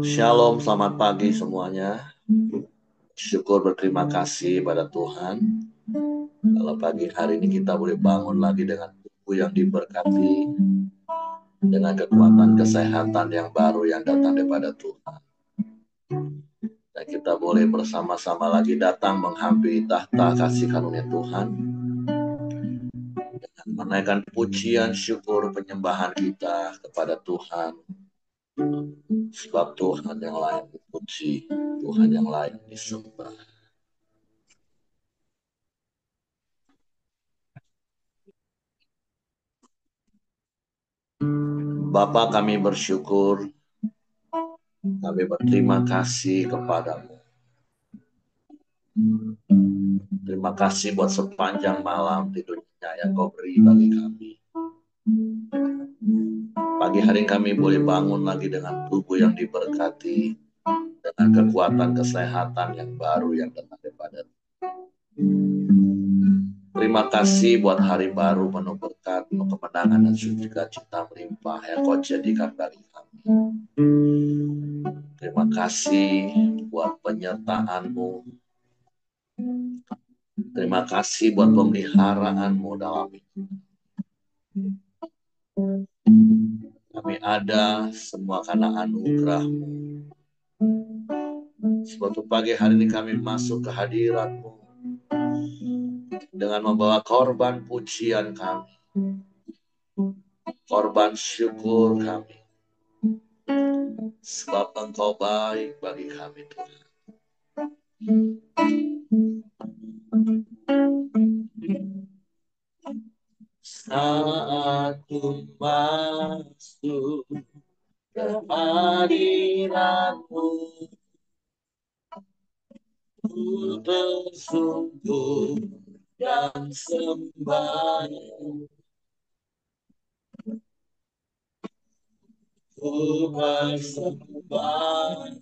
Shalom, selamat pagi semuanya. Syukur berterima kasih pada Tuhan. Kalau pagi hari ini kita boleh bangun lagi dengan tubuh yang diberkati, dengan kekuatan kesehatan yang baru yang datang daripada Tuhan. Dan kita boleh bersama-sama lagi datang menghampiri tahta kasih karunia Tuhan, dengan menaikkan pujian, syukur, penyembahan kita kepada Tuhan. Sebab Tuhan yang lain dipuji, Tuhan yang lain disembah. Bapa, kami bersyukur, kami berterima kasih kepadamu. Terima kasih buat sepanjang malam tidurnya yang kau beri bagi kami. Pagi hari kami boleh bangun lagi dengan tubuh yang diberkati, dengan kekuatan kesehatan yang baru yang datang daripada Terima kasih buat hari baru penuh berkat, penuh kemenangan dan sukacita melimpah yang kau jadikan bagi kami. Terima kasih buat penyertaan-Mu. Terima kasih buat pemeliharaanmu dalam hidup. Kami ada semua karena anugerah-Mu. Suatu pagi hari ini kami masuk ke hadirat-Mu dengan membawa korban pujian kami, korban syukur kami. Sebab Engkau baik bagi kami, Tuhan. Saat ku masuk ke hadirat-Mu, ku tersungkur dan sembah. Ku bersembah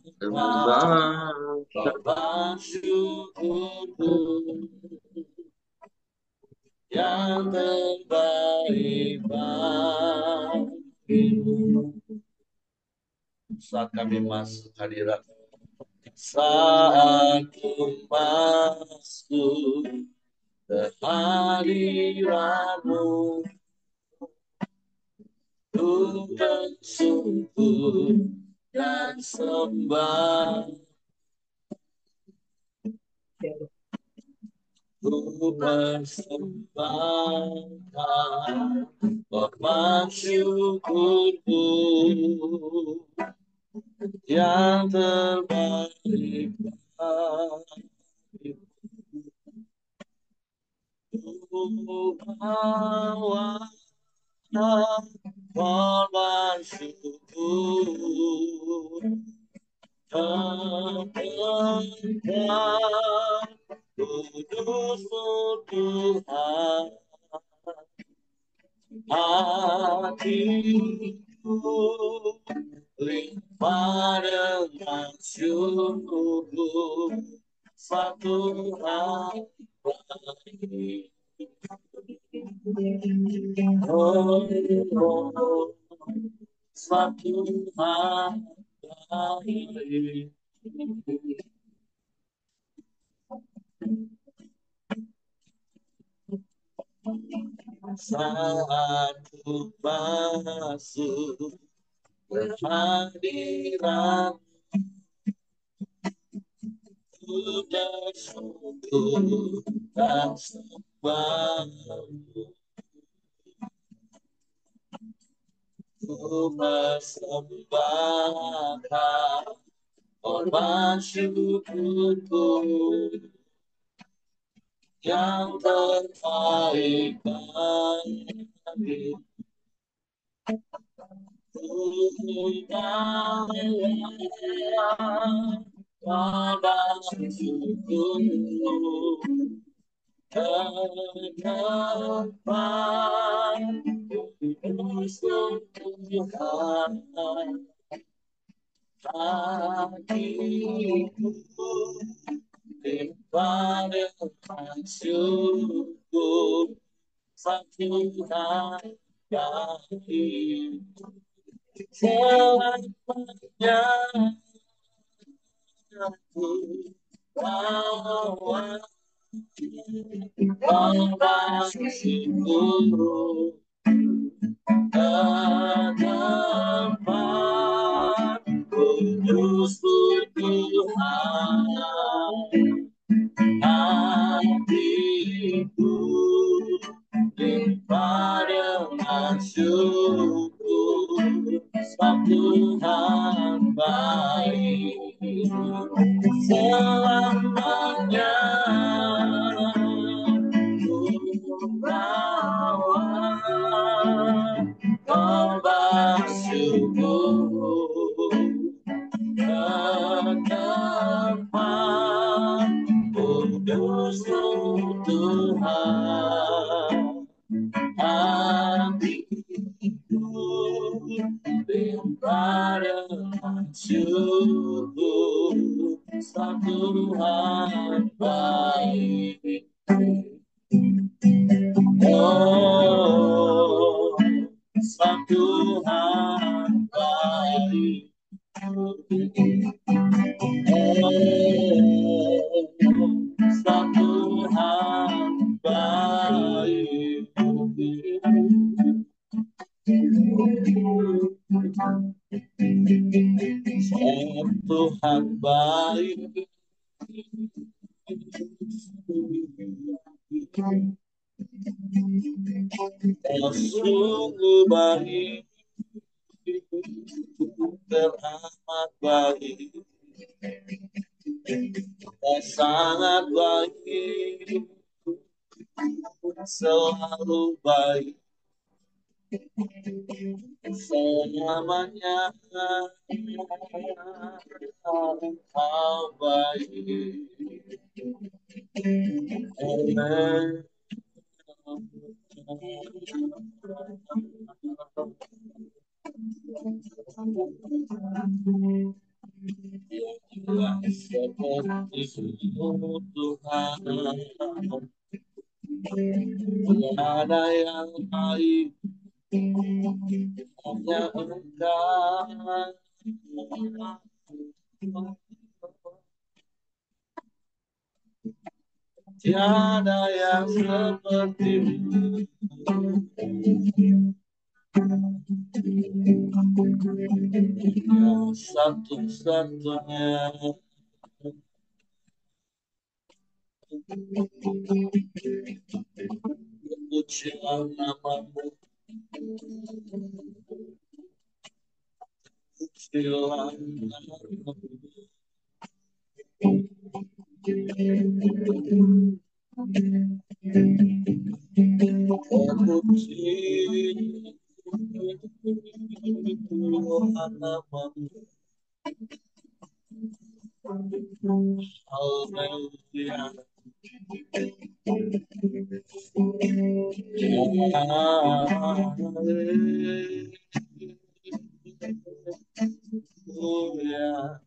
korban syukurku yang terbaik bagimu. Saat kami masuk hadirat, saat ku masuk ke hadirat-Mu, ku bersungkur dan sembah. Ku persembahkan korban syukurku yang terbaik bagimu. Ku bawa korban syukur kepada kudus-Mu Tuhan. Hatiku limpah dengan syukur, satu hari baik. Oh, satu hari baik. Saat ku masuk ke hadirat, ku bersyukur dan sembah. Ku persembahkan korban syukurku yang terbaik bagimu. Ku bawa korban syukurku kedepan kudus-Mu Tuhan. Hatiku limpah dengan syukur, satu hari baik. Selamanya aku bawa kasihku ke tempat kudus-Mu Tuhan. Hatiku limpah dengan syukur, sebab Tuhan baik selamanya. Ku bawa kabar syukur ke tempat kudus Tuhan. Hatiku limpah dengan syukur, sebab Tuhan baik. Oh, sebab Tuhan baik. Sebab Tuhan baik. Sebab Tuhan baik. Kau sungguh baik, teramat baik, kau sangat baik, selalu baik, selamanya kau baik. Amen. Seperti-Mu Tuhan, tiada yang baik, hanya Engkau. Tiada yang seperti-Mu, yang satu-satunya. Pujilah nama-Mu, pujilah nama-Mu. Pujilah nama-Mu. Haleluya. Haleluya.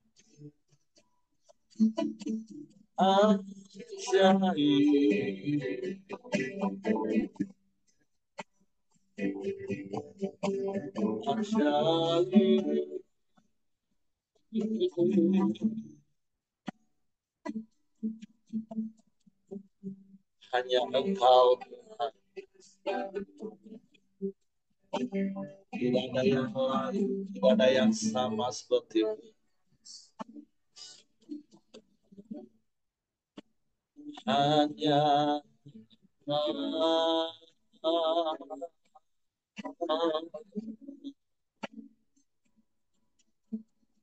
Hanya Engkau Tuhan, tidak ada yang lain, tidak ada yang sama seperti-Mu. Hanya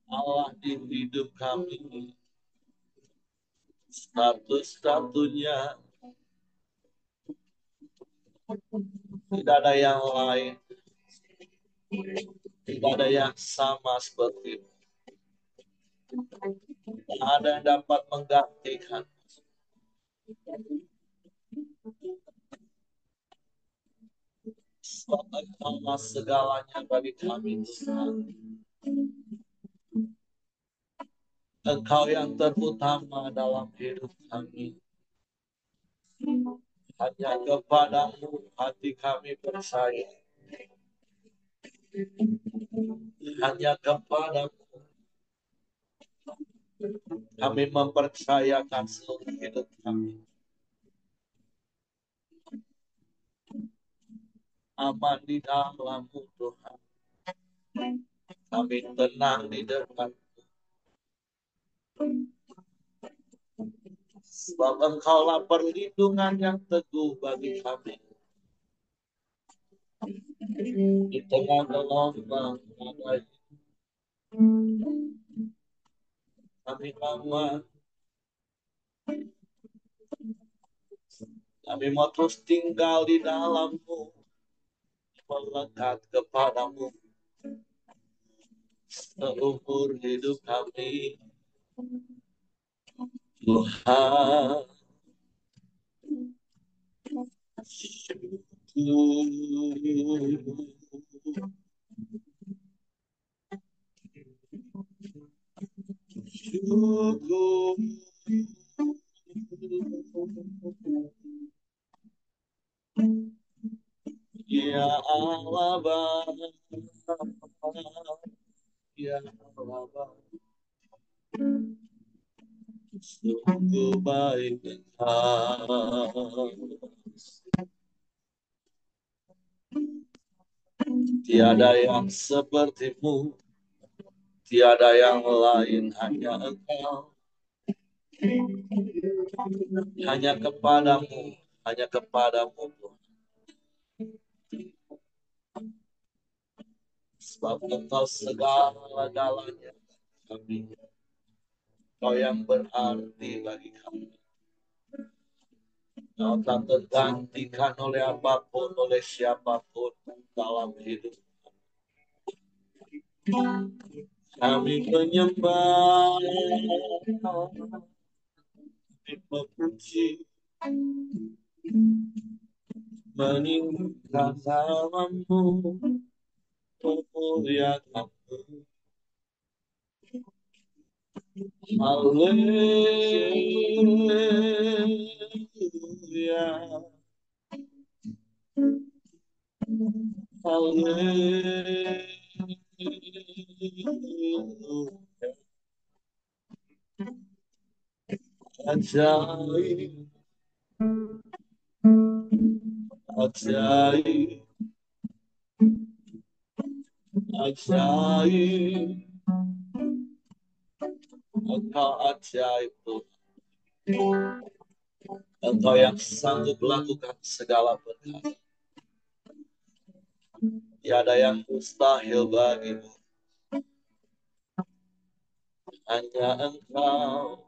Allah di hidup kami, satu-satunya, tidak ada yang lain, tidak ada yang sama seperti-Mu. Tidak ada yang dapat menggantikan. Sebab Engkau segalanya bagi kami, Tuhan. Engkau yang terutama dalam hidup kami. Hanya kepada-Mu hati kami percaya. Hanya kepadamu kami mempercayakan seluruh hidup kami. Aman di dalam-Mu Tuhan. Kami tenang di depan. Sebab Engkaulah perlindungan yang teguh bagi kami. Di tengah gelombang badai, kami aman. Kami mau terus tinggal di dalam-Mu, melekat kepadamu seumur hidup kami. Tuhan, syukur, ya Allah Bapa, ya Allah Bapa, sungguh baik Engkau. Tiada yang seperti-Mu, tiada yang lain, hanya Engkau. Hanya kepadamu, hanya kepadamu Tuhan. Sebab Engkau segala-galanya kami. Kau yang berarti bagi kami. Kau tak tergantikan oleh apapun, oleh siapapun dalam hidup. Kami menyembah, kami memuji, meninggikan nama-Mu, memuliakan-Mu. Haleluya, haleluya. Ajaib, ajaib, ajaib. Engkau ajaib Tuhan. Engkau yang sanggup lakukan segala perkara. Tiada yang mustahil bagimu. Hanya Engkau,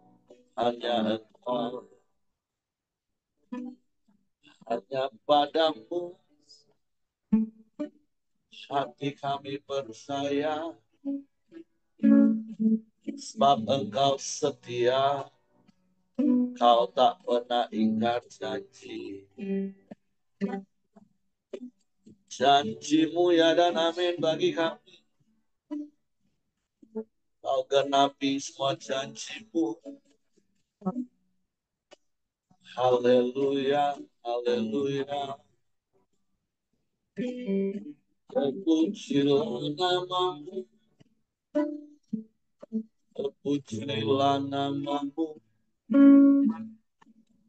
hanya Engkau. Hanya padamu hati kami percaya. Sebab Engkau setia, Kau tak pernah ingkar janji. Janji-Mu ya dan amin bagi kami. Kau genapi semua janji-Mu. Haleluya, haleluya. Terpujilah nama-Mu, terpujilah nama-Mu,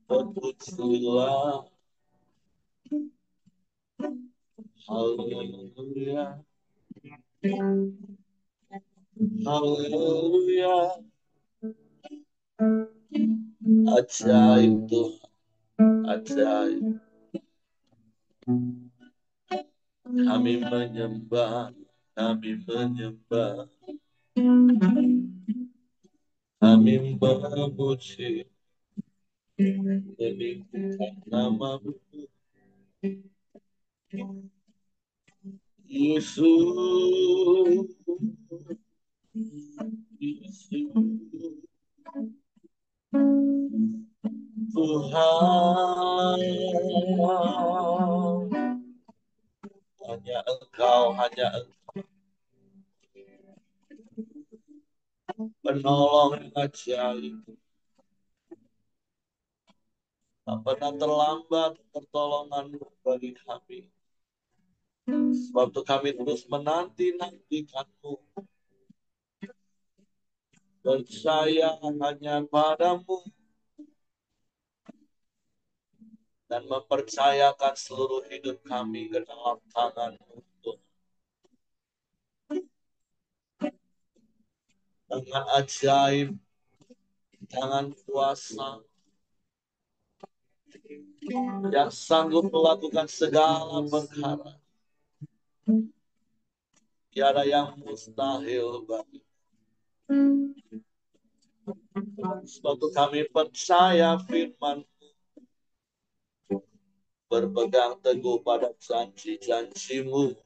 terpujilah. Haleluya, haleluya. Ajaib Tuhan, ajaib. Kami menyembah, kami menyembah, kami memuji, meninggikan nama-Mu. Yesus, Yesus, Tuhan. Hanya Engkau, hanya Engkau. Penolong yang ajaib. Tak pernah terlambat pertolongan-Mu bagi kami. Sebab itu kami terus menanti-nantikan-Mu. Percaya hanya padamu. Dan mempercayakan seluruh hidup kami ke dalam tangan-Mu. Dengan ajaib, tangan kuasa, yang sanggup melakukan segala perkara. Tiada yang mustahil bagi. Sebab itu kami percaya firman, berpegang teguh pada janji-janji-Mu.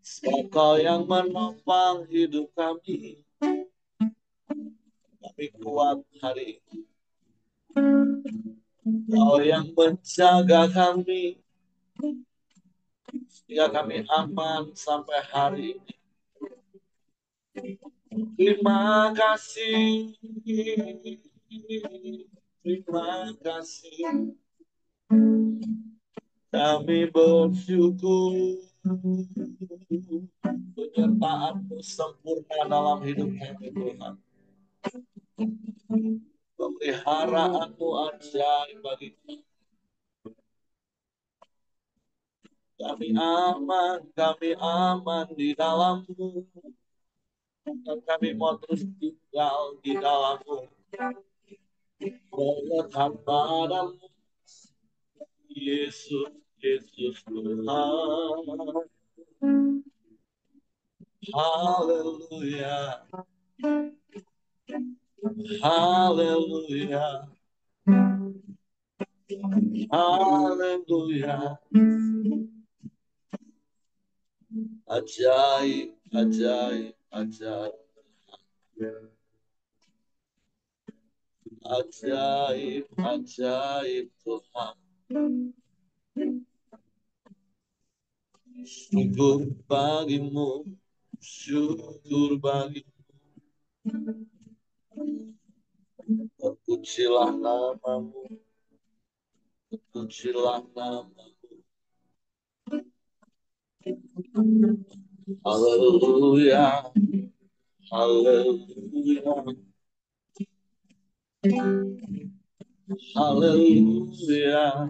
Sebab Kau yang menopang hidup kami. Kami kuat hari ini. Kau yang menjaga kami. Sehingga kami aman sampai hari ini. Terima kasih. Terima kasih. Kami bersyukur. Penyertaan-Mu sempurna dalam hidup kami, Tuhan. Pemeliharaan-Mu ajaib bagi kami. Kami aman di dalam-Mu. Dan kami mau terus tinggal di dalam-Mu. Melekat padamu, Yesus, Yesus Tuhan. Haleluya. Haleluya. Haleluya. Ajaib, ajaib, ajaib. Ajaib, ajaib Tuhan. Syukur bagimu, syukur bagimu. Terpujilah namamu, terpujilah namamu. Haleluya, haleluya, haleluya,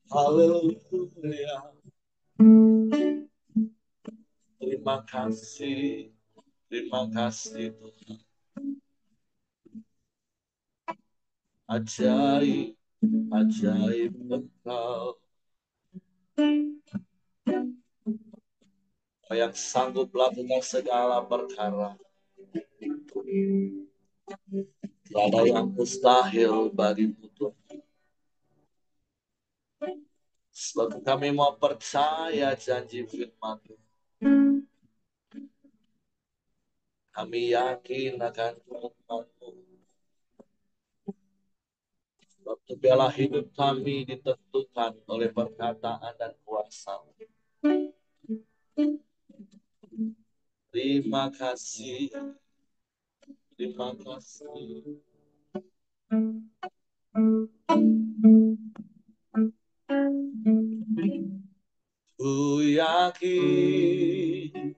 haleluya. Terima kasih Tuhan. Ajaib, ajaib Engkau. Kau yang sanggup melakukan segala perkara. Tidak ada yang mustahil bagimu Tuhan. Sebab kami mau percaya janji firman-Mu. Kami yakin akan firman-Mu. Sebab bela hidup kami ditentukan oleh perkataan dan kuasa. Terima kasih. Terima kasih. Ku yakin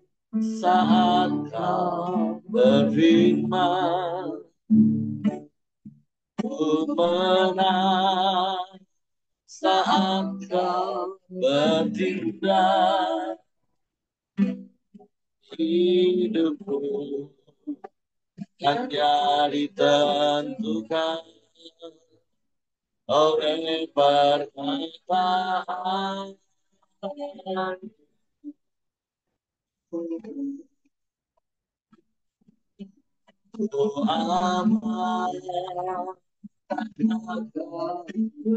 saat Kau berfirman, ku menang saat Kau bertindak. Hidupku hanya ditentukan oleh perkataan. Ku aman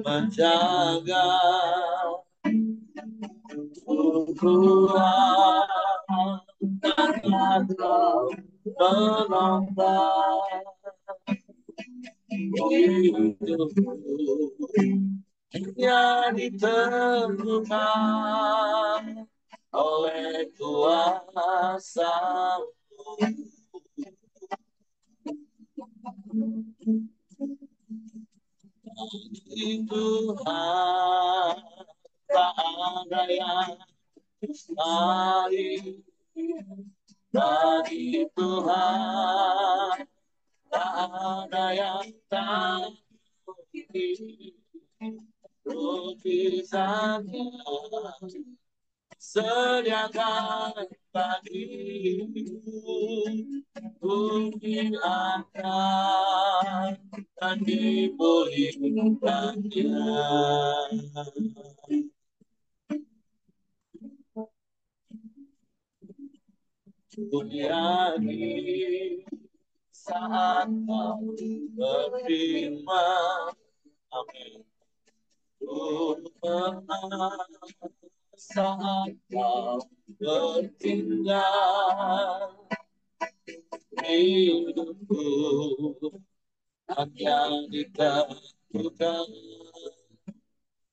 menjaga, ku kuat karena Kau menopang hidupku. Hanya ditentukan oleh kuasa-Mu. Tuhan, tak ada yang mustahil bagi Tuhan, tak ada yang tak mungkin. Mujizatnya sediakan bagimu, bumi akan dan dipulihkannya. Dunia ini saat kau berfirman, amin. Tuhan, saat kau bertinggal, hidupku hanya ditentukan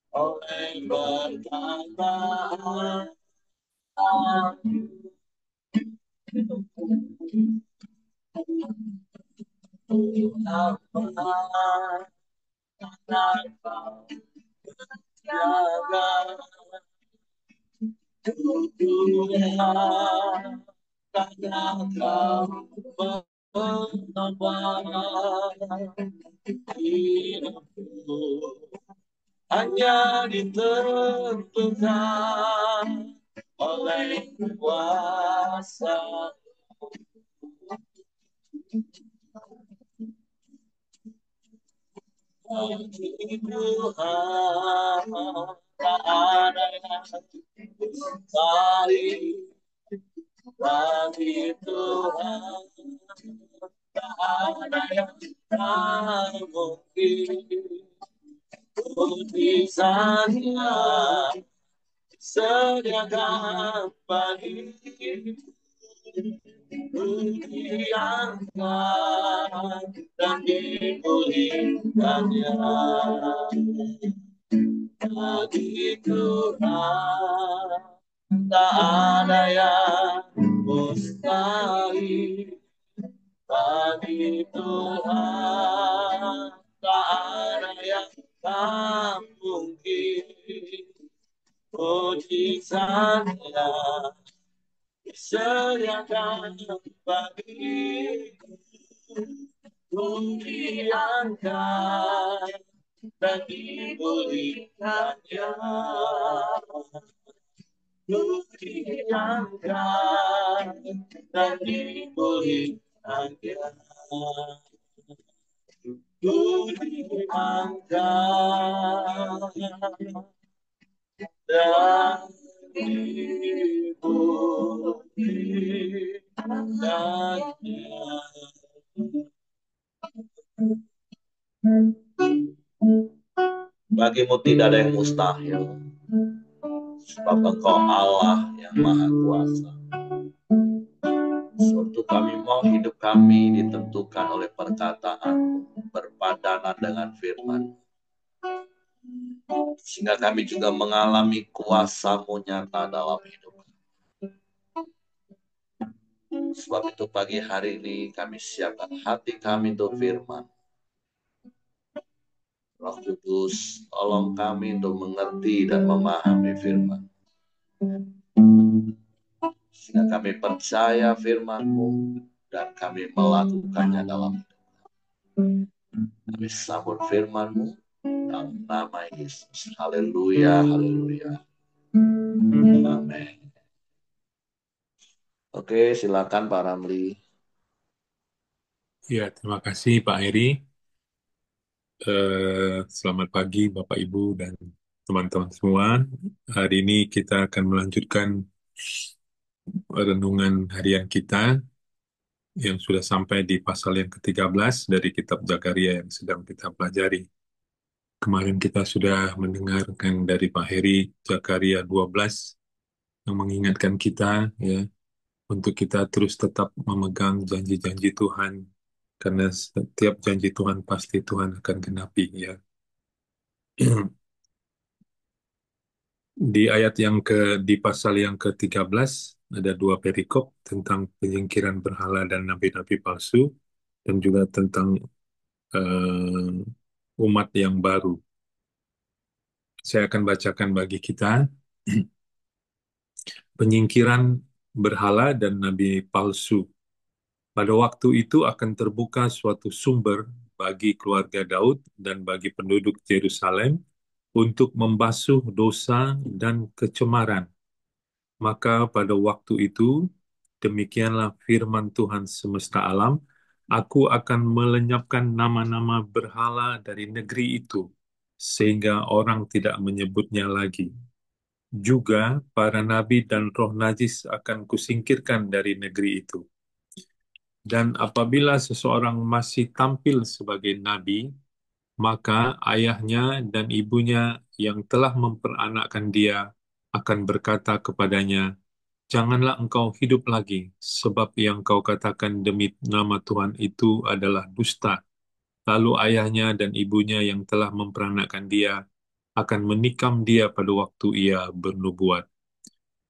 oleh perkataan Tuhan, tanpa jaga Tuhan, karena kau menambah hidupku hanya ditentukan oleh kuasa Tuhan, tak ada yang mustahil bagi Tuhan, tak ada yang tak mungkin. Mujizatnya sediakan bagi diangkat dan dipulihkannya. Bagi Tuhan, tak ada yang mustahil. Bagi Tuhan, tak ada yang tak mungkin. Mujizatnya disediakan bagiku, diangkat dan dipulihkannya. Diangkat dan dipulihkannya. Diangkat dan dipulihkannya. Bagimu tidak ada yang mustahil, sebab Engkau Allah yang Maha Kuasa. Suatu kami mau hidup kami ditentukan oleh perkataan, berpadanan dengan firman, sehingga kami juga mengalami kuasa-Mu nyata dalam hidup. Sebab itu pagi hari ini kami siapkan hati kami untuk firman. Roh Kudus, tolong kami untuk mengerti dan memahami firman, sehingga kami percaya firman-Mu dan kami melakukannya dalam hidup. Kami sambut firman-Mu dalam nama Yesus. Haleluya, haleluya. Amin. Oke, silakan Pak Ramli. Ya, terima kasih Pak Heri. Selamat pagi Bapak Ibu dan teman-teman semua. Hari ini kita akan melanjutkan renungan harian kita yang sudah sampai di pasal yang ke-13 dari kitab Zakaria yang sedang kita pelajari. Kemarin kita sudah mendengarkan dari Pak Heri Zakaria 12 yang mengingatkan kita ya untuk kita terus tetap memegang janji-janji Tuhan karena setiap janji Tuhan pasti Tuhan akan genapi ya. Di ayat di pasal yang ke-13 ada dua perikop tentang penyingkiran berhala dan nabi-nabi palsu dan juga tentang eh, umat yang baru. Saya akan bacakan bagi kita penyingkiran berhala dan nabi palsu. Pada waktu itu akan terbuka suatu sumber bagi keluarga Daud dan bagi penduduk Yerusalem untuk membasuh dosa dan kecemaran. Maka pada waktu itu, demikianlah firman Tuhan semesta alam, aku akan melenyapkan nama-nama berhala dari negeri itu, sehingga orang tidak menyebutnya lagi. Juga para nabi dan roh najis akan kusingkirkan dari negeri itu. Dan apabila seseorang masih tampil sebagai nabi, maka ayahnya dan ibunya yang telah memperanakkan dia akan berkata kepadanya, "Janganlah engkau hidup lagi, sebab yang kau katakan demi nama Tuhan itu adalah dusta." Lalu ayahnya dan ibunya yang telah memperanakkan dia akan menikam dia pada waktu ia bernubuat.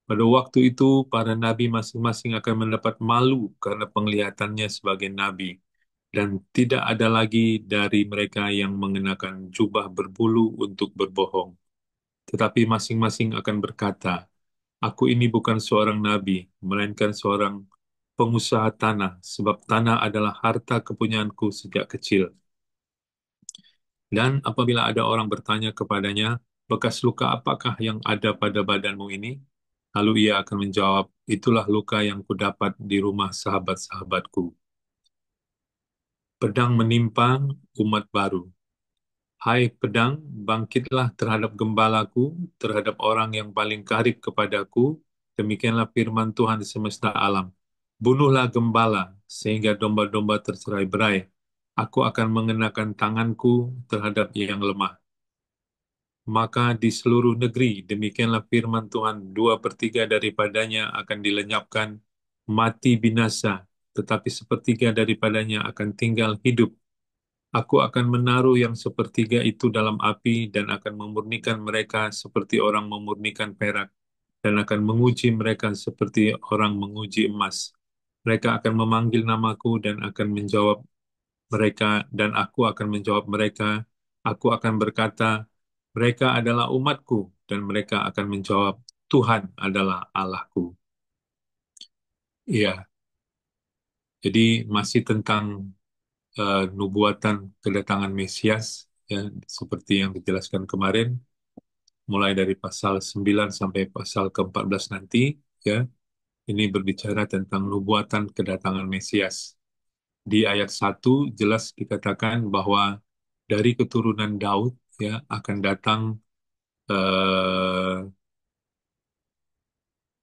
Pada waktu itu, para nabi masing-masing akan mendapat malu karena penglihatannya sebagai nabi, dan tidak ada lagi dari mereka yang mengenakan jubah berbulu untuk berbohong. Tetapi masing-masing akan berkata, "Aku ini bukan seorang nabi, melainkan seorang pengusaha tanah, sebab tanah adalah harta kepunyaanku sejak kecil." Dan apabila ada orang bertanya kepadanya, "Bekas luka apakah yang ada pada badanmu ini?" Lalu ia akan menjawab, "Itulah luka yang kudapat di rumah sahabat-sahabatku." Pedang menimpa umat baru. Hai pedang, bangkitlah terhadap gembalaku, terhadap orang yang paling karib kepadaku. Demikianlah firman Tuhan semesta alam. Bunuhlah gembala, sehingga domba-domba tercerai-berai. Aku akan mengenakan tanganku terhadap yang lemah. Maka di seluruh negeri, demikianlah firman Tuhan, 2/3 daripadanya akan dilenyapkan, mati binasa, tetapi sepertiga daripadanya akan tinggal hidup. Aku akan menaruh yang sepertiga itu dalam api dan akan memurnikan mereka seperti orang memurnikan perak dan akan menguji mereka seperti orang menguji emas. Mereka akan memanggil namaku dan akan menjawab mereka dan aku akan menjawab mereka. Aku akan berkata, mereka adalah umatku dan mereka akan menjawab, Tuhan adalah Allahku. Iya, jadi masih tentang nubuatan kedatangan Mesias, ya, seperti yang dijelaskan kemarin, mulai dari pasal 9 sampai pasal ke-14 nanti, ya, ini berbicara tentang nubuatan kedatangan Mesias. Di ayat 1 jelas dikatakan bahwa dari keturunan Daud, ya, akan datang eh,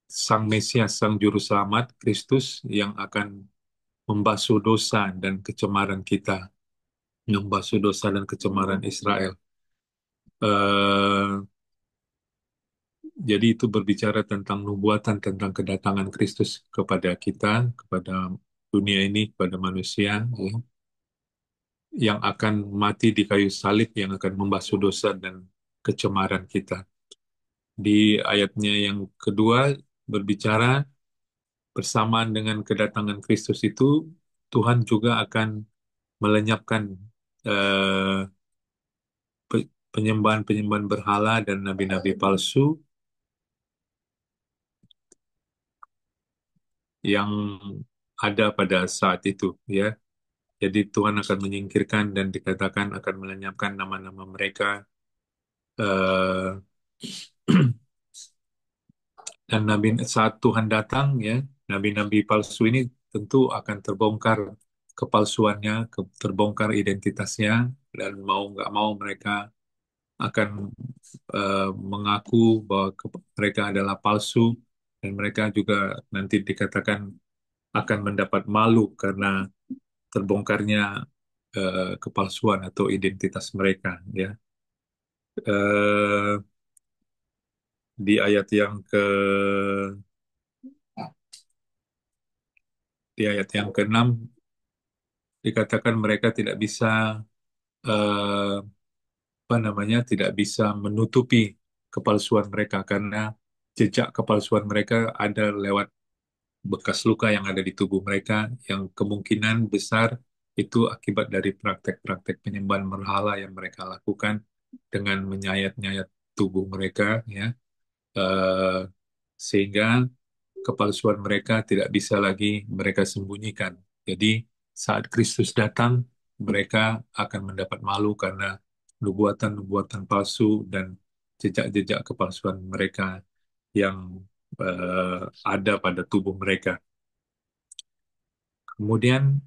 Sang Mesias, Sang Juru Selamat, Kristus, yang akan membasuh dosa dan kecemaran kita, membasuh dosa dan kecemaran Israel. Eh, Jadi itu berbicara tentang nubuatan tentang kedatangan Kristus kepada kita, kepada dunia ini, kepada manusia, ya, yang akan mati di kayu salib, yang akan membasuh dosa dan kecemaran kita. Di ayatnya yang kedua berbicara bersamaan dengan kedatangan Kristus itu, Tuhan juga akan melenyapkan eh, penyembahan-penyembahan berhala dan nabi-nabi palsu yang ada pada saat itu, ya. Jadi Tuhan akan menyingkirkan dan dikatakan akan melenyapkan nama-nama mereka. eh, dan saat Tuhan datang, ya, nabi-nabi palsu ini tentu akan terbongkar kepalsuannya, terbongkar identitasnya, dan mau nggak mau mereka akan mengaku bahwa mereka adalah palsu, dan mereka juga nanti dikatakan akan mendapat malu karena terbongkarnya kepalsuan atau identitas mereka, ya. eh, di ayat yang ke-6 dikatakan mereka tidak bisa eh, apa namanya, tidak bisa menutupi kepalsuan mereka karena jejak kepalsuan mereka ada lewat bekas luka yang ada di tubuh mereka, yang kemungkinan besar itu akibat dari praktek-praktek penyembahan berhala yang mereka lakukan dengan menyayat-nyayat tubuh mereka, ya, eh, sehingga kepalsuan mereka tidak bisa lagi mereka sembunyikan. Jadi saat Kristus datang, mereka akan mendapat malu karena nubuatan-nubuatan palsu dan jejak-jejak kepalsuan mereka yang ada pada tubuh mereka. Kemudian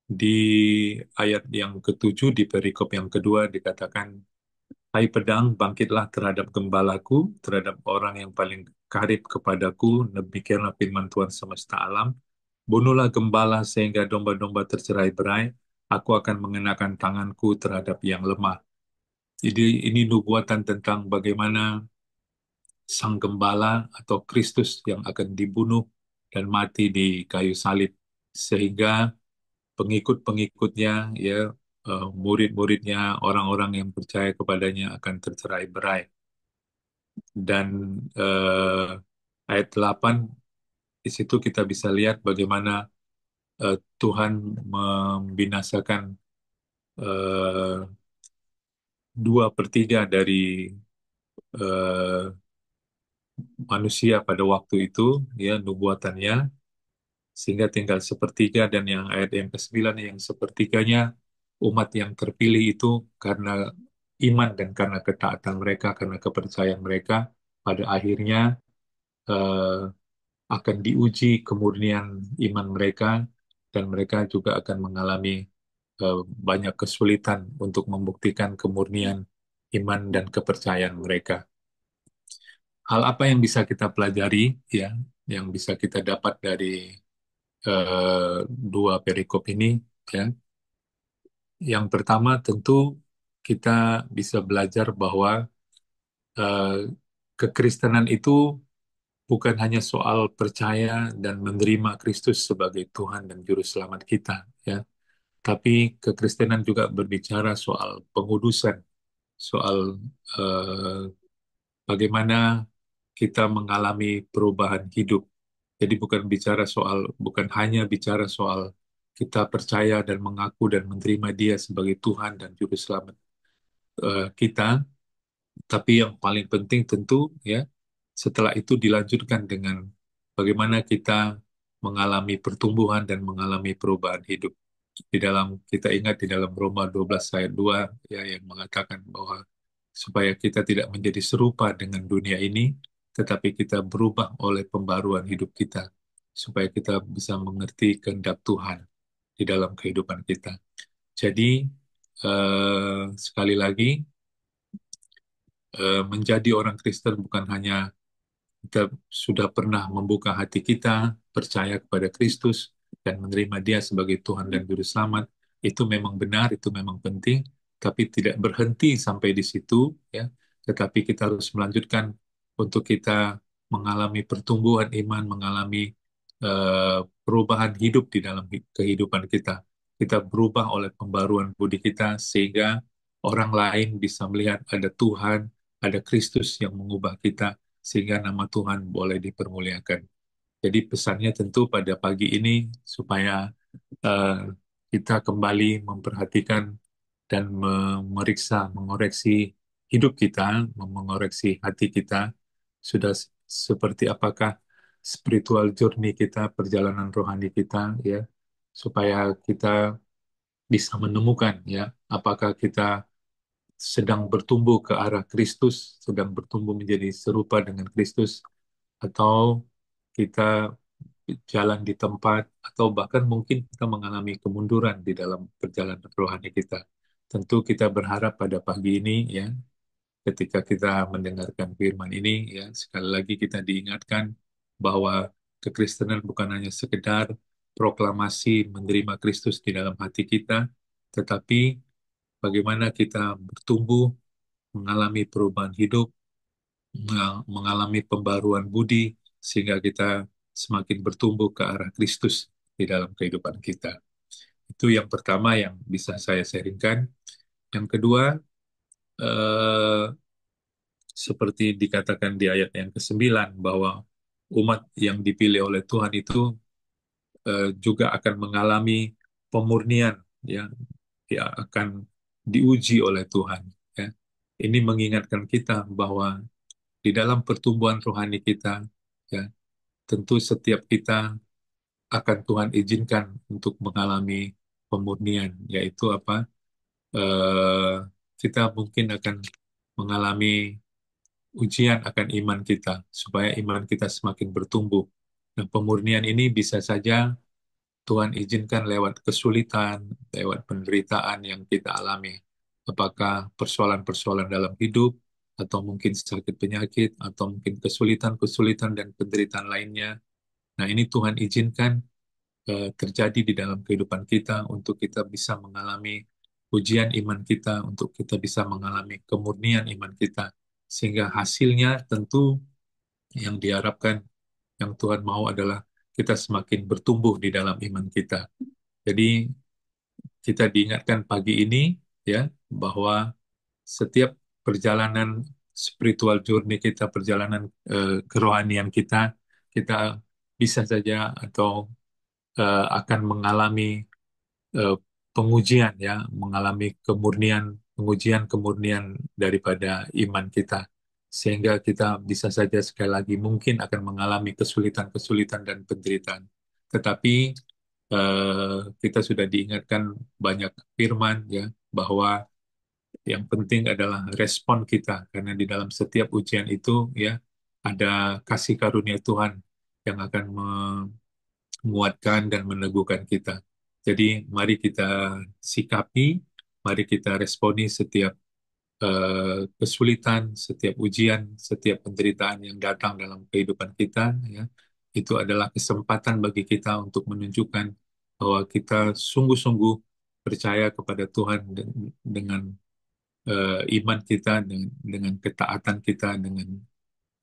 di ayat yang ketujuh di perikop yang kedua dikatakan, hai pedang, bangkitlah terhadap gembalaku, terhadap orang yang paling karib kepadaku, demikianlah firman Tuhan semesta alam. Bunuhlah gembala sehingga domba-domba tercerai-berai, aku akan mengenakan tanganku terhadap yang lemah. Jadi ini nubuatan tentang bagaimana sang gembala atau Kristus yang akan dibunuh dan mati di kayu salib. Sehingga pengikut-pengikutnya, ya, murid-muridnya, orang-orang yang percaya kepadanya akan tercerai-berai. Dan ayat 8 di situ kita bisa lihat bagaimana Tuhan membinasakan eh, 2/3 dari eh, manusia pada waktu itu, ya, nubuatannya, sehingga tinggal sepertiga, dan yang ayat yang ke-9 yang sepertiganya umat yang terpilih itu karena iman dan karena ketaatan mereka, karena kepercayaan mereka, pada akhirnya eh, akan diuji kemurnian iman mereka, dan mereka juga akan mengalami eh, banyak kesulitan untuk membuktikan kemurnian iman dan kepercayaan mereka. Hal apa yang bisa kita pelajari, ya, yang bisa kita dapat dari dua perikop ini, ya? Yang pertama tentu kita bisa belajar bahwa eh, kekristenan itu bukan hanya soal percaya dan menerima Kristus sebagai Tuhan dan Juru Selamat kita, ya. Tapi kekristenan juga berbicara soal pengudusan, soal eh, bagaimana kita mengalami perubahan hidup. Jadi bukan hanya bicara soal kita percaya dan mengaku dan menerima Dia sebagai Tuhan dan Juru Selamat kita, tapi yang paling penting tentu, ya, setelah itu dilanjutkan dengan bagaimana kita mengalami pertumbuhan dan mengalami perubahan hidup. Kita ingat di dalam Roma 12 ayat 2, ya, yang mengatakan bahwa supaya kita tidak menjadi serupa dengan dunia ini, tetapi kita berubah oleh pembaruan hidup kita, supaya kita bisa mengerti kehendak Tuhan di dalam kehidupan kita. Jadi, sekali lagi, menjadi orang Kristen bukan hanya kita sudah pernah membuka hati kita, percaya kepada Kristus, dan menerima Dia sebagai Tuhan dan Juru Selamat. Itu memang benar, itu memang penting, tapi tidak berhenti sampai di situ, ya. Tetapi kita harus melanjutkan untuk kita mengalami pertumbuhan iman, mengalami perubahan hidup di dalam kehidupan kita. Kita berubah oleh pembaruan budi kita, sehingga orang lain bisa melihat ada Tuhan, ada Kristus yang mengubah kita, sehingga nama Tuhan boleh dipermuliakan. Jadi pesannya tentu pada pagi ini supaya eh, kita kembali memperhatikan dan memeriksa, mengoreksi hidup kita, mengoreksi hati kita, sudah seperti apakah spiritual journey kita, perjalanan rohani kita, ya, supaya kita bisa menemukan, ya, apakah kita sedang bertumbuh ke arah Kristus, sedang bertumbuh menjadi serupa dengan Kristus, atau kita jalan di tempat, atau bahkan mungkin kita mengalami kemunduran di dalam perjalanan rohani kita. Tentu kita berharap pada pagi ini, ya, ketika kita mendengarkan firman ini, ya, sekali lagi kita diingatkan bahwa kekristenan bukan hanya sekedar proklamasi menerima Kristus di dalam hati kita, tetapi bagaimana kita bertumbuh, mengalami perubahan hidup, mengalami pembaruan budi, sehingga kita semakin bertumbuh ke arah Kristus di dalam kehidupan kita. Itu yang pertama yang bisa saya sharingkan. Yang kedua, eh, seperti dikatakan di ayat yang ke-9, bahwa umat yang dipilih oleh Tuhan itu juga akan mengalami pemurnian, ya, dia akan diuji oleh Tuhan. Ya. Ini mengingatkan kita bahwa di dalam pertumbuhan rohani kita, ya, tentu setiap kita akan Tuhan izinkan untuk mengalami pemurnian, yaitu apa? eh, kita mungkin akan mengalami ujian akan iman kita, supaya iman kita semakin bertumbuh. Nah, pemurnian ini bisa saja Tuhan izinkan lewat kesulitan, lewat penderitaan yang kita alami. Apakah persoalan-persoalan dalam hidup, atau mungkin sakit penyakit, atau mungkin kesulitan-kesulitan dan penderitaan lainnya. Nah, ini Tuhan izinkan terjadi di dalam kehidupan kita untuk kita bisa mengalami ujian iman kita, untuk kita bisa mengalami kemurnian iman kita. Sehingga hasilnya tentu yang diharapkan, yang Tuhan mau adalah kita semakin bertumbuh di dalam iman kita. Jadi kita diingatkan pagi ini ya bahwa setiap perjalanan spiritual journey kita, perjalanan kerohanian kita, kita bisa saja atau akan mengalami eh, pengujian ya, mengalami pengujian kemurnian daripada iman kita. Sehingga kita bisa saja sekali lagi mungkin akan mengalami kesulitan-kesulitan dan penderitaan. Tetapi kita sudah diingatkan banyak firman ya bahwa yang penting adalah respon kita, karena di dalam setiap ujian itu ya ada kasih karunia Tuhan yang akan menguatkan dan meneguhkan kita. Jadi mari kita sikapi, mari kita responi setiap kesulitan, setiap ujian, setiap penderitaan yang datang dalam kehidupan kita, ya, itu adalah kesempatan bagi kita untuk menunjukkan bahwa kita sungguh-sungguh percaya kepada Tuhan dengan iman kita, dengan ketaatan kita, dengan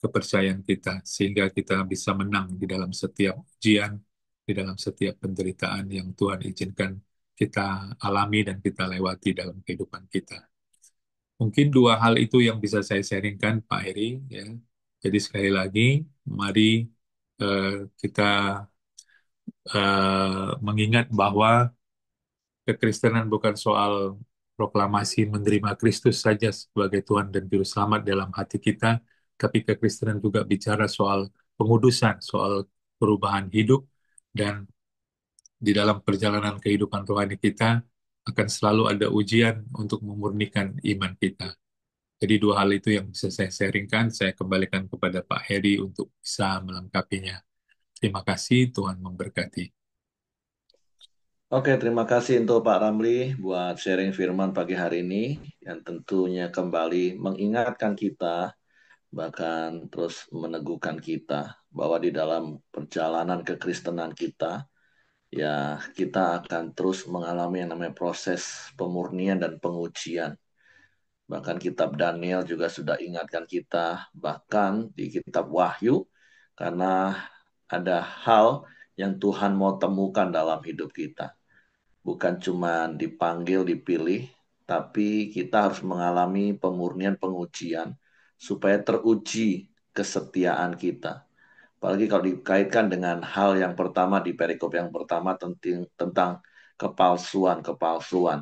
kepercayaan kita, sehingga kita bisa menang di dalam setiap ujian, di dalam setiap penderitaan yang Tuhan izinkan kita alami dan kita lewati dalam kehidupan kita. Mungkin dua hal itu yang bisa saya sharingkan, Pak Heri. Ya. Jadi sekali lagi, mari eh, kita mengingat bahwa kekristenan bukan soal proklamasi menerima Kristus saja sebagai Tuhan dan Juru Selamat dalam hati kita, tapi kekristenan juga bicara soal pengudusan, soal perubahan hidup, dan di dalam perjalanan kehidupan rohani kita akan selalu ada ujian untuk memurnikan iman kita. Jadi dua hal itu yang bisa saya sharingkan, saya kembalikan kepada Pak Heri untuk bisa melengkapinya. Terima kasih, Tuhan memberkati. Oke, terima kasih untuk Pak Ramli buat sharing firman pagi hari ini yang tentunya kembali mengingatkan kita, bahkan terus meneguhkan kita bahwa di dalam perjalanan kekristenan kita, ya kita akan terus mengalami yang namanya proses pemurnian dan pengujian. Bahkan kitab Daniel juga sudah ingatkan kita, bahkan di kitab Wahyu, karena ada hal yang Tuhan mau temukan dalam hidup kita. Bukan cuma dipanggil, dipilih, tapi kita harus mengalami pemurnian pengujian supaya teruji kesetiaan kita. Apalagi kalau dikaitkan dengan hal yang pertama di perikop yang pertama tentang kepalsuan-kepalsuan.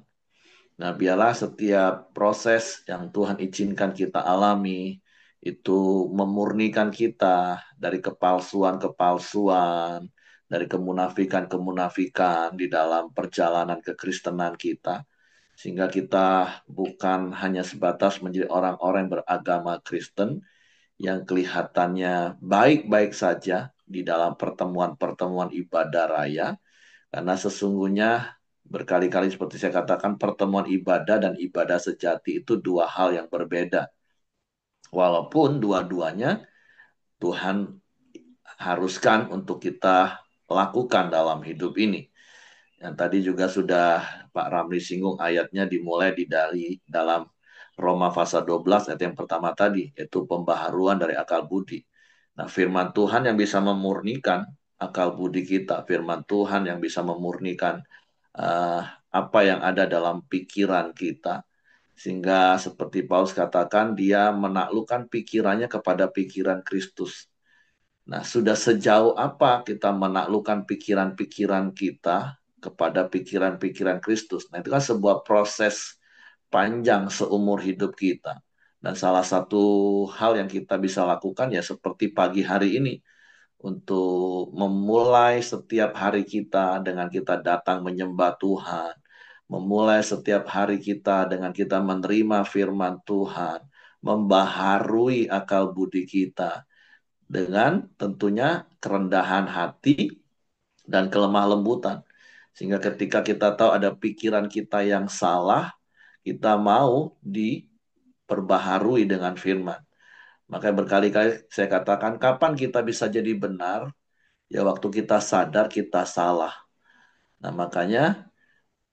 Nah, biarlah setiap proses yang Tuhan izinkan kita alami itu memurnikan kita dari kepalsuan-kepalsuan, dari kemunafikan-kemunafikan di dalam perjalanan kekristenan kita, sehingga kita bukan hanya sebatas menjadi orang-orang yang beragama Kristen yang kelihatannya baik-baik saja di dalam pertemuan-pertemuan ibadah raya, karena sesungguhnya berkali-kali seperti saya katakan pertemuan ibadah dan ibadah sejati itu dua hal yang berbeda. Walaupun dua-duanya Tuhan haruskan untuk kita lakukan dalam hidup ini. Yang tadi juga sudah Pak Ramli singgung ayatnya dimulai dari dalam Roma pasal 12 ayat yang pertama tadi, yaitu pembaharuan dari akal budi. Nah, firman Tuhan yang bisa memurnikan akal budi kita, firman Tuhan yang bisa memurnikan apa yang ada dalam pikiran kita, sehingga seperti Paulus katakan, dia menaklukkan pikirannya kepada pikiran Kristus. Nah, sudah sejauh apa kita menaklukkan pikiran-pikiran kita kepada pikiran-pikiran Kristus. Nah, itu kan sebuah proses panjang seumur hidup kita. Dan salah satu hal yang kita bisa lakukan ya seperti pagi hari ini untuk memulai setiap hari kita dengan kita datang menyembah Tuhan, memulai setiap hari kita dengan kita menerima firman Tuhan, membaharui akal budi kita dengan tentunya kerendahan hati dan kelemah lembutan. Sehingga ketika kita tahu ada pikiran kita yang salah, kita mau diperbaharui dengan firman. Makanya berkali-kali saya katakan, kapan kita bisa jadi benar? Ya waktu kita sadar kita salah. Nah makanya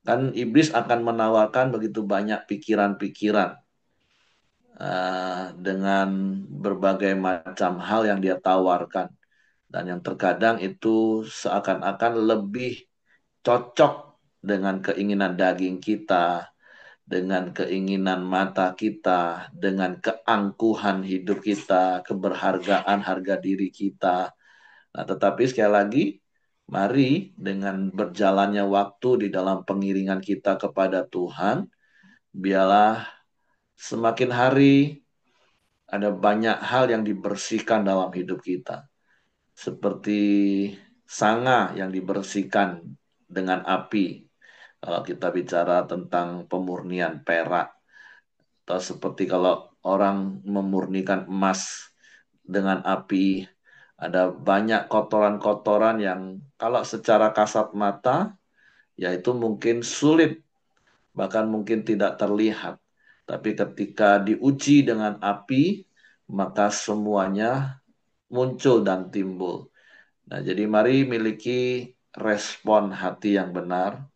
kan iblis akan menawarkan begitu banyak pikiran-pikiran dengan berbagai macam hal yang dia tawarkan. Dan yang terkadang itu seakan-akan lebih cocok dengan keinginan daging kita, dengan keinginan mata kita, dengan keangkuhan hidup kita, keberhargaan harga diri kita. Nah, tetapi sekali lagi, mari dengan berjalannya waktu di dalam pengiringan kita kepada Tuhan, biarlah semakin hari ada banyak hal yang dibersihkan dalam hidup kita. Seperti sanga yang dibersihkan dengan api. Kalau kita bicara tentang pemurnian perak, atau seperti kalau orang memurnikan emas dengan api, ada banyak kotoran-kotoran yang kalau secara kasat mata, yaitu mungkin sulit, bahkan mungkin tidak terlihat. Tapi ketika diuji dengan api, maka semuanya muncul dan timbul. Nah, jadi mari miliki respon hati yang benar,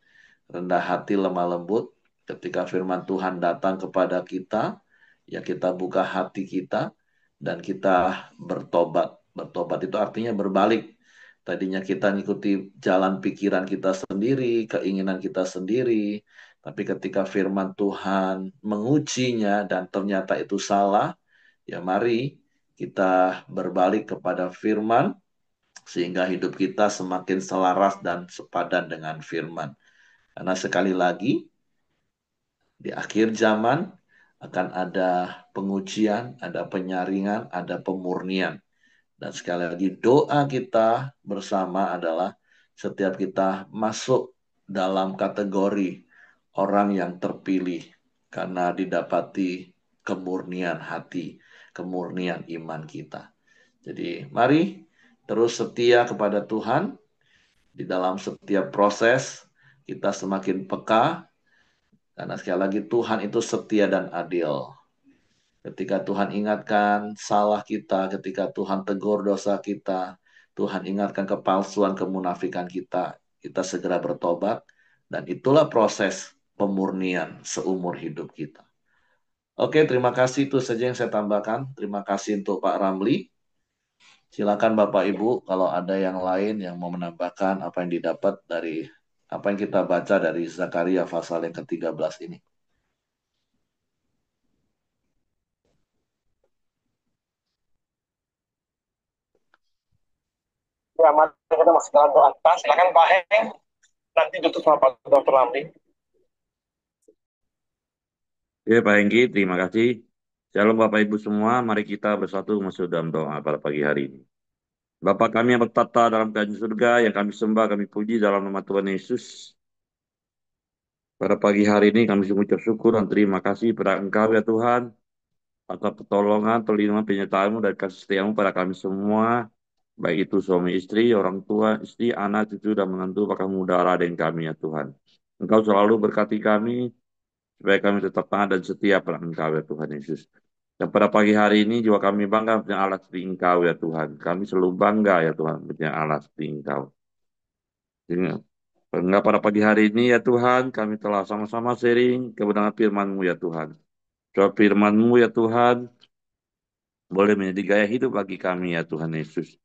rendah hati, lemah lembut. Ketika firman Tuhan datang kepada kita, ya kita buka hati kita dan kita bertobat. Bertobat itu artinya berbalik. Tadinya kita ngikuti jalan pikiran kita sendiri, keinginan kita sendiri, tapi ketika firman Tuhan mengujinya dan ternyata itu salah, ya mari kita berbalik kepada firman sehingga hidup kita semakin selaras dan sepadan dengan firman. Karena sekali lagi, di akhir zaman akan ada pengujian, ada penyaringan, ada pemurnian. Dan sekali lagi doa kita bersama adalah setiap kita masuk dalam kategori orang yang terpilih karena didapati kemurnian hati, kemurnian iman kita. Jadi mari terus setia kepada Tuhan di dalam setiap proses kita semakin peka karena sekali lagi Tuhan itu setia dan adil. Ketika Tuhan ingatkan salah kita, ketika Tuhan tegur dosa kita, Tuhan ingatkan kepalsuan, kemunafikan kita, kita segera bertobat dan itulah proses pemurnian seumur hidup kita. Oke, terima kasih itu saja yang saya tambahkan. Terima kasih untuk Pak Ramli. Silakan Bapak Ibu kalau ada yang lain yang mau menambahkan apa yang didapat dari apa yang kita baca dari Zakaria pasal yang ke-13 ini. Ya, mari kita masuk dalam doa. Silakan Pak Heng, nanti tutup sama Pak Dr. Ramli. Oke, Pak Hengki, terima kasih. Shalom Bapak Ibu semua, mari kita bersatu masuk dalam doa pada pagi hari ini. Bapa kami yang bertata dalam kerajaan surga, yang kami sembah, kami puji dalam nama Tuhan Yesus. Pada pagi hari ini kami sungguh bersyukur dan terima kasih pada Engkau ya Tuhan, atas pertolongan, perlindungan, penyertaan-Mu dan kasih setia-Mu pada kami semua, baik itu suami istri, orang tua, istri, anak, cucu, dan menantu, bahkan mudara dengan kami ya Tuhan. Engkau selalu berkati kami, supaya kami tetap taat dan setia pada Engkau ya Tuhan Yesus. Dan pada pagi hari ini juga kami bangga punya Allah seperti Engkau ya Tuhan. Kami selalu bangga ya Tuhan punya Allah seperti Engkau. Sehingga pada pagi hari ini ya Tuhan, kami telah sama-sama sharing kebenaran firman-Mu ya Tuhan. Supaya firman-Mu ya Tuhan, boleh menjadi gaya hidup bagi kami ya Tuhan Yesus.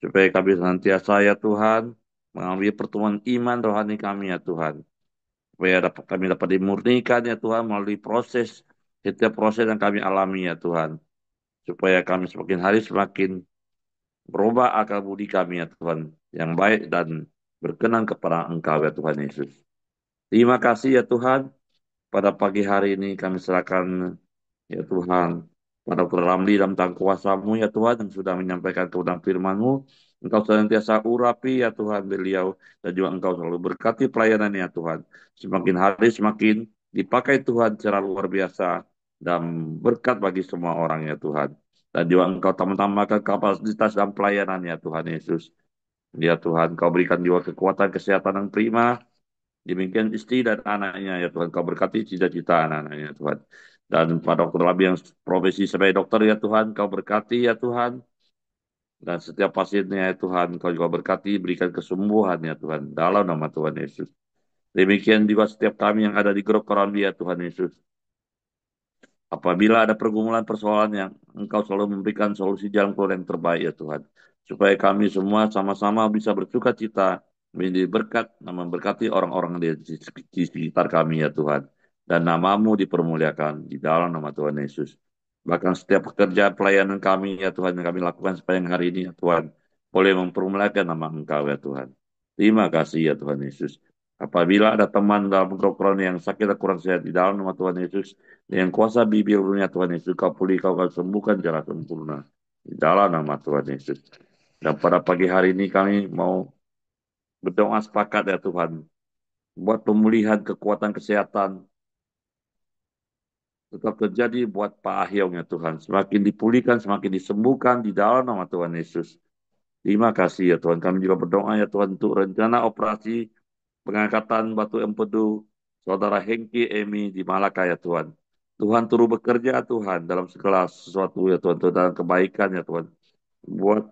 Supaya kami senantiasa ya Tuhan, mengambil pertumbuhan iman rohani kami ya Tuhan. Supaya kami dapat dimurnikan ya Tuhan melalui setiap proses yang kami alami ya Tuhan. Supaya kami semakin hari semakin berubah akal budi kami ya Tuhan, yang baik dan berkenan kepada Engkau ya Tuhan Yesus. Terima kasih ya Tuhan, pada pagi hari ini kami serahkan ya Tuhan, pada Dr. Ramli dalam tangan kuasa-Mu ya Tuhan yang sudah menyampaikan kebenaran firman-Mu. Engkau senantiasa urapi ya Tuhan beliau, dan juga Engkau selalu berkati pelayanan ya Tuhan. Semakin hari semakin dipakai Tuhan secara luar biasa dan berkat bagi semua orang ya Tuhan. Dan juga Engkau tambahkan kapasitas dan pelayanan ya Tuhan Yesus. Ya Tuhan, Kau berikan juga kekuatan kesehatan yang prima, demikian istri dan anaknya ya Tuhan. Kau berkati cita-cita anak-anaknya ya Tuhan. Dan Pak Dokter Labi yang profesi sebagai dokter ya Tuhan, Kau berkati ya Tuhan. Dan setiap pasiennya ya Tuhan, Kau juga berkati, berikan kesembuhan ya Tuhan. Dalam nama Tuhan Yesus. Demikian juga setiap kami yang ada di grup Korambi ya Tuhan Yesus. Apabila ada pergumulan persoalan yang Engkau selalu memberikan solusi jalan keluar yang terbaik ya Tuhan. Supaya kami semua sama-sama bisa bersuka cita, menjadi berkat dan memberkati orang-orang di sekitar kami ya Tuhan. Dan namamu dipermuliakan di dalam nama Tuhan Yesus. Bahkan setiap pekerjaan pelayanan kami ya Tuhan yang kami lakukan sepanjang hari ini ya Tuhan. Boleh mempermuliakan nama Engkau ya Tuhan. Terima kasih ya Tuhan Yesus. Apabila ada teman dalam grup yang sakit atau kurang sehat di dalam nama Tuhan Yesus, dengan kuasa bibirnya Tuhan Yesus, Kau pulih, Kau akan sembuhkan secara sempurna. Di dalam nama Tuhan Yesus. Dan pada pagi hari ini kami mau berdoa sepakat ya Tuhan. Buat pemulihan kekuatan kesehatan tetap terjadi buat Pak Ahyong ya Tuhan. Semakin dipulihkan, semakin disembuhkan di dalam nama Tuhan Yesus. Terima kasih ya Tuhan. Kami juga berdoa ya Tuhan untuk rencana operasi pengangkatan batu empedu Saudara Hengki Emi di Malaka ya Tuhan. Tuhan turut bekerja Tuhan dalam segala sesuatu ya Tuhan, dalam kebaikan ya Tuhan. Buat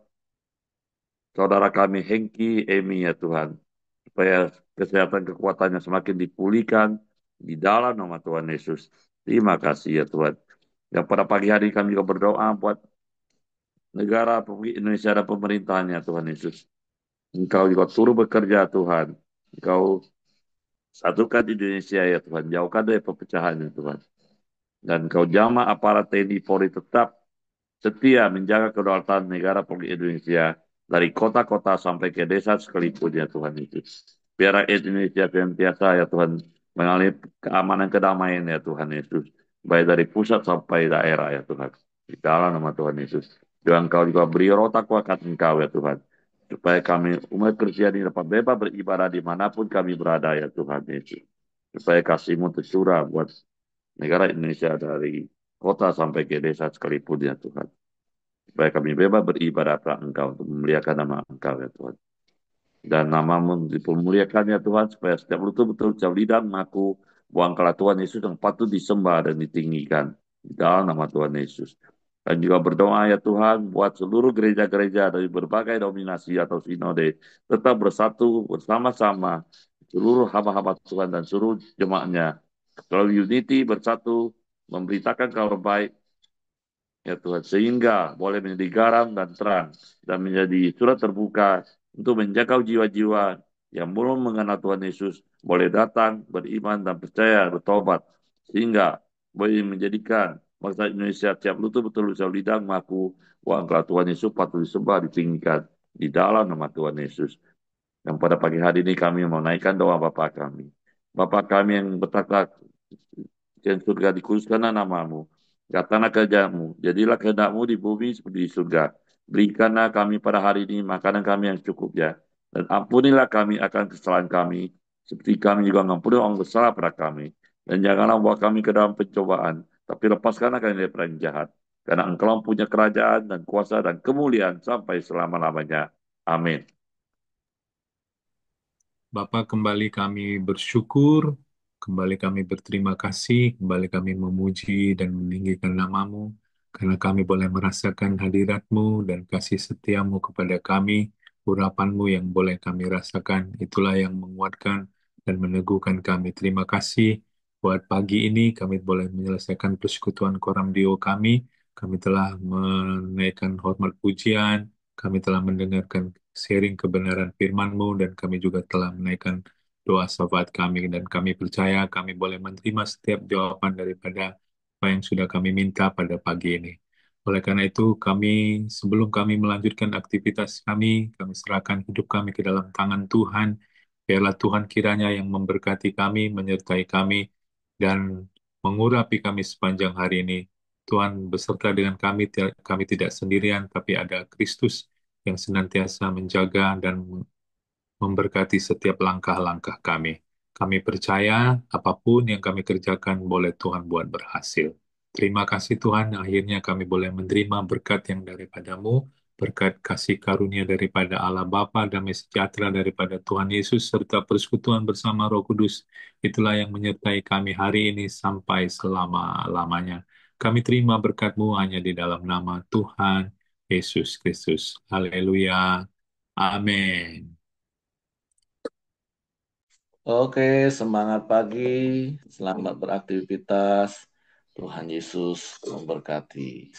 saudara kami Hengki Emi ya Tuhan, supaya kesehatan kekuatannya semakin dipulihkan di dalam nama Tuhan Yesus. Terima kasih ya Tuhan. Dan pada pagi hari kami juga berdoa buat negara Republik Indonesia dan pemerintahnya Tuhan Yesus. Engkau juga turut bekerja Tuhan. Engkau satukan Indonesia ya Tuhan. Jauhkan dari perpecahan ya Tuhan. Dan Engkau jamah aparat TNI Polri tetap setia menjaga kedaulatan negara Republik Indonesia dari kota-kota sampai ke desa sekalipun ya Tuhan Yesus. Biar rakyat Indonesia senantiasa ya Tuhan mengalami keamanan kedamaian ya Tuhan Yesus. Baik dari pusat sampai daerah ya Tuhan. Di dalam nama Tuhan Yesus. Dan Engkau juga beri roh takwa akan Engkau ya Tuhan. Supaya kami umat Kristiani dapat bebas beribadah dimanapun kami berada ya Tuhan Yesus. Supaya kasih-Mu tercurah buat negara Indonesia dari kota sampai ke desa sekalipun ya Tuhan. Supaya kami bebas beribadah pada Engkau untuk memuliakan nama Engkau ya Tuhan. Dan namamu dipermuliakan ya Tuhan, supaya setiap lutut betul setiap lidah mengaku bahwa Engkaulah Tuhan Yesus yang patut disembah dan ditinggikan. Di dalam nama Tuhan Yesus. Dan juga berdoa ya Tuhan buat seluruh gereja-gereja dari berbagai dominasi atau sinode tetap bersatu bersama-sama seluruh hamba-hamba Tuhan dan seluruh jemaatnya. Selalu unity bersatu memberitakan kabar baik ya Tuhan, sehingga boleh menjadi garam dan terang dan menjadi surat terbuka untuk menjangkau jiwa-jiwa yang belum mengenal Tuhan Yesus boleh datang, beriman dan percaya, bertobat, sehingga boleh menjadikan bangsa Indonesia tiap lutut betul bisa lidah mengaku bahwa Engkau Tuhan Yesus patut disembah, ditinggikan di dalam nama Tuhan Yesus. Dan pada pagi hari ini kami menaikkan doa Bapa kami. Bapa kami yang bertakwa dan surga dikuduskanlah namamu. Katakanlah kehendakmu, jadilah kehendakmu di bumi seperti di surga. Berikanlah kami pada hari ini makanan kami yang cukup ya. Dan ampunilah kami akan kesalahan kami, seperti kami juga mengampuni orang bersalah pada kami. Dan janganlah bawa kami ke dalam pencobaan, tapi lepaskanlah kami dari perang jahat. Karena Engkau punya kerajaan dan kuasa dan kemuliaan sampai selama-lamanya. Amin. Bapa, kembali kami bersyukur, kembali kami berterima kasih, kembali kami memuji dan meninggikan nama-Mu, karena kami boleh merasakan hadirat-Mu dan kasih setia-Mu kepada kami, urapan-Mu yang boleh kami rasakan, itulah yang menguatkan dan meneguhkan kami. Terima kasih buat pagi ini, kami boleh menyelesaikan persekutuan Koram Dio kami telah menaikkan hormat pujian, kami telah mendengarkan sharing kebenaran firman-Mu, dan kami juga telah menaikkan doa syafaat kami, dan kami percaya kami boleh menerima setiap jawaban daripada apa yang sudah kami minta pada pagi ini. Oleh karena itu, sebelum kami melanjutkan aktivitas kami serahkan hidup kami ke dalam tangan Tuhan. Biarlah Tuhan kiranya yang memberkati kami, menyertai kami, dan mengurapi kami sepanjang hari ini. Tuhan beserta dengan kami, kami tidak sendirian, tapi ada Kristus yang senantiasa menjaga dan memberkati setiap langkah-langkah kami. Kami percaya apapun yang kami kerjakan boleh Tuhan buat berhasil. Terima kasih Tuhan, akhirnya kami boleh menerima berkat yang daripadamu, berkat kasih karunia daripada Allah Bapa, damai sejahtera daripada Tuhan Yesus, serta persekutuan bersama Roh Kudus. Itulah yang menyertai kami hari ini sampai selama-lamanya. Kami terima berkat-Mu hanya di dalam nama Tuhan Yesus Kristus. Haleluya. Amin. Oke, semangat pagi, selamat beraktivitas. Tuhan Yesus memberkati.